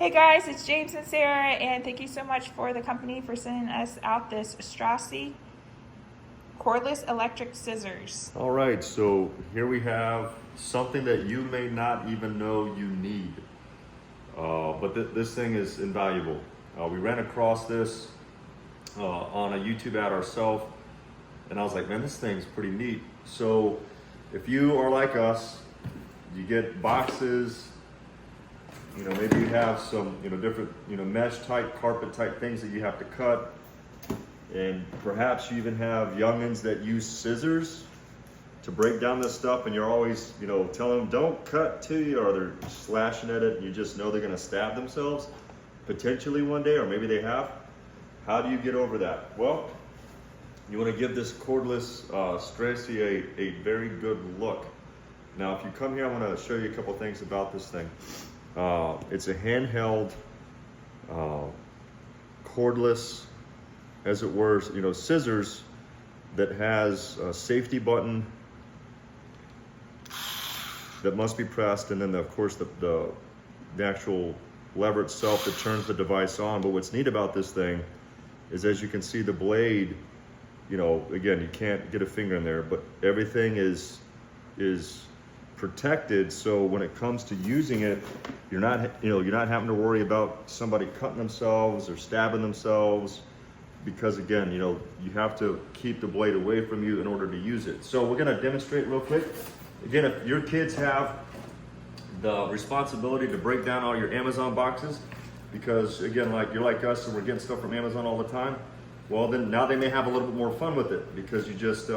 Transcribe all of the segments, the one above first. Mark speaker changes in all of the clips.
Speaker 1: Hey guys, it's James and Sarah, and thank you so much for the company for sending us out this Strassi cordless electric scissors.
Speaker 2: All right, so here we have something that you may not even know you need, but this thing is invaluable. We ran across this on a YouTube ad ourselves, and I was like, man, this thing's pretty neat. So if you are like us, you get boxes, maybe you have some, different, mesh type, carpet type things that you have to cut. And perhaps you even have youngins that use scissors to break down this stuff, and you're always, telling them don't cut to you, or they're slashing at it and you just know they're gonna stab themselves potentially one day, or maybe they have. How do you get over that? Well, you wanna give this cordless Strassi a very good look. Now, if you come here, I wanna show you a couple things about this thing. It's a handheld, cordless, as it were, scissors that has a safety button that must be pressed, and then of course the actual lever itself that turns the device on. But what's neat about this thing is, as you can see, the blade, again, you can't get a finger in there, but everything is protected, so when it comes to using it, you're not having to worry about somebody cutting themselves or stabbing themselves, because again, you have to keep the blade away from you in order to use it. So we're going to demonstrate real quick. Again, if your kids have the responsibility to break down all your Amazon boxes, because again, like you're like us and we're getting stuff from Amazon all the time, well then now they may have a little bit more fun with it, because you just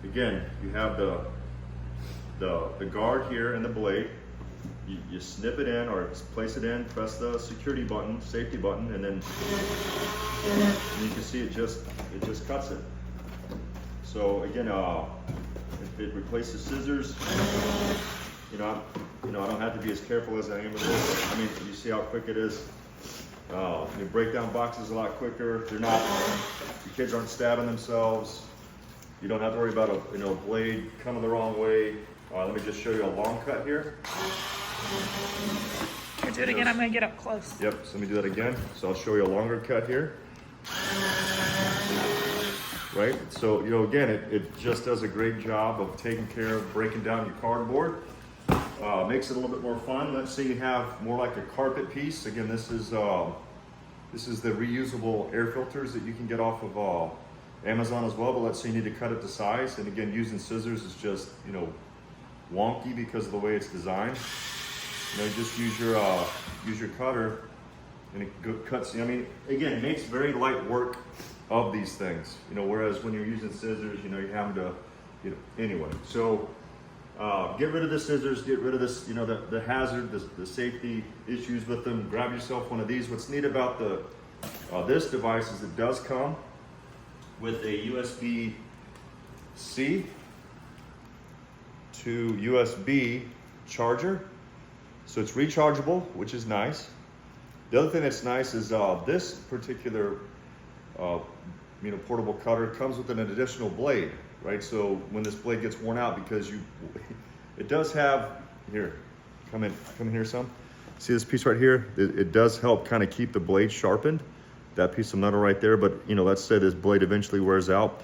Speaker 2: again, you have the guard here and the blade. You snip it in, or place it in, press the security button, safety button, and then you can see it just cuts it. So again, it replaces scissors. I don't have to be as careful as I am with this. I mean, you see how quick it is. You break down boxes a lot quicker. Your kids aren't stabbing themselves. You don't have to worry about a blade coming the wrong way. Let me just show you a long cut here.
Speaker 1: Here, do it again. I'm going to get up close.
Speaker 2: Yep, so let me do that again. So I'll show you a longer cut here. Right, so again, it just does a great job of taking care of breaking down your cardboard. Makes it a little bit more fun. Let's say you have more like a carpet piece. Again, this is the reusable air filters that you can get off of Amazon as well. But let's say you need to cut it to size, and again, using scissors is just wonky because of the way it's designed. You just use your cutter, and it cuts. I mean, again, it makes very light work of these things. Whereas when you're using scissors, you have to, anyway. So get rid of the scissors. Get rid of this, the hazard, the safety issues with them. Grab yourself one of these. What's neat about this device is it does come with a USB-C to USB charger, so it's rechargeable, which is nice. The other thing that's nice is this particular portable cutter comes with an additional blade, right? So when this blade gets worn out, because it does have, here, come here some. See this piece right here? It does help kind of keep the blade sharpened, that piece of metal right there. But let's say this blade eventually wears out.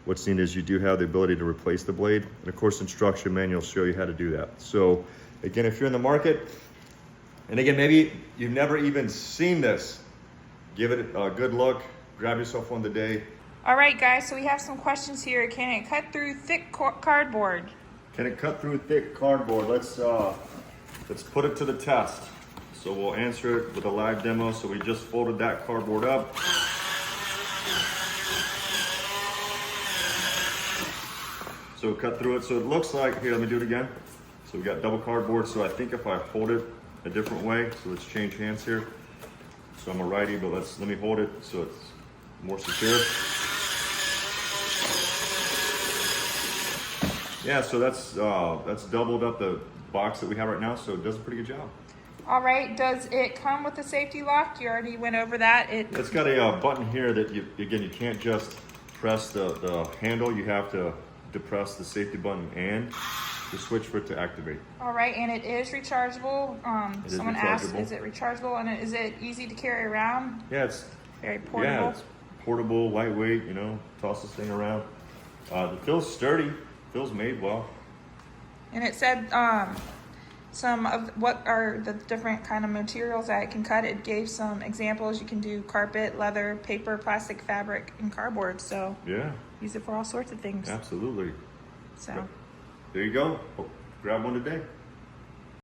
Speaker 2: What's neat is you do have the ability to replace the blade. And of course, instruction manuals show you how to do that. So again, if you're in the market, and again, maybe you've never even seen this, give it a good look, grab yourself one today.
Speaker 1: All right, guys, so we have some questions here. Can it cut through thick cardboard?
Speaker 2: Can it cut through thick cardboard? Let's put it to the test. So we'll answer it with a live demo. So we just folded that cardboard up. So cut through it. So it looks like, here, let me do it again. So we got double cardboard. So I think if I hold it a different way, so let's change hands here. So I'm a righty, but let me hold it so it's more secure. Yeah, so that's doubled up the box that we have right now, so it does a pretty good job.
Speaker 1: All right, does it come with a safety lock? You already went over that.
Speaker 2: It's got a button here that you can't just press the handle. You have to depress the safety button and the switch for it to activate.
Speaker 1: All right, and it is rechargeable.
Speaker 2: It is
Speaker 1: Someone asked,
Speaker 2: rechargeable.
Speaker 1: is it rechargeable, and is it easy to carry around?
Speaker 2: Yeah, it's
Speaker 1: Very portable.
Speaker 2: Yeah, it's portable, lightweight. You know, toss this thing around. It feels sturdy. Feels made well.
Speaker 1: And it said some of what are the different kind of materials that it can cut. It gave some examples. You can do carpet, leather, paper, plastic, fabric, and cardboard. So
Speaker 2: Yeah,
Speaker 1: use it for all sorts of things.
Speaker 2: absolutely.
Speaker 1: So
Speaker 2: There you go. Grab one today.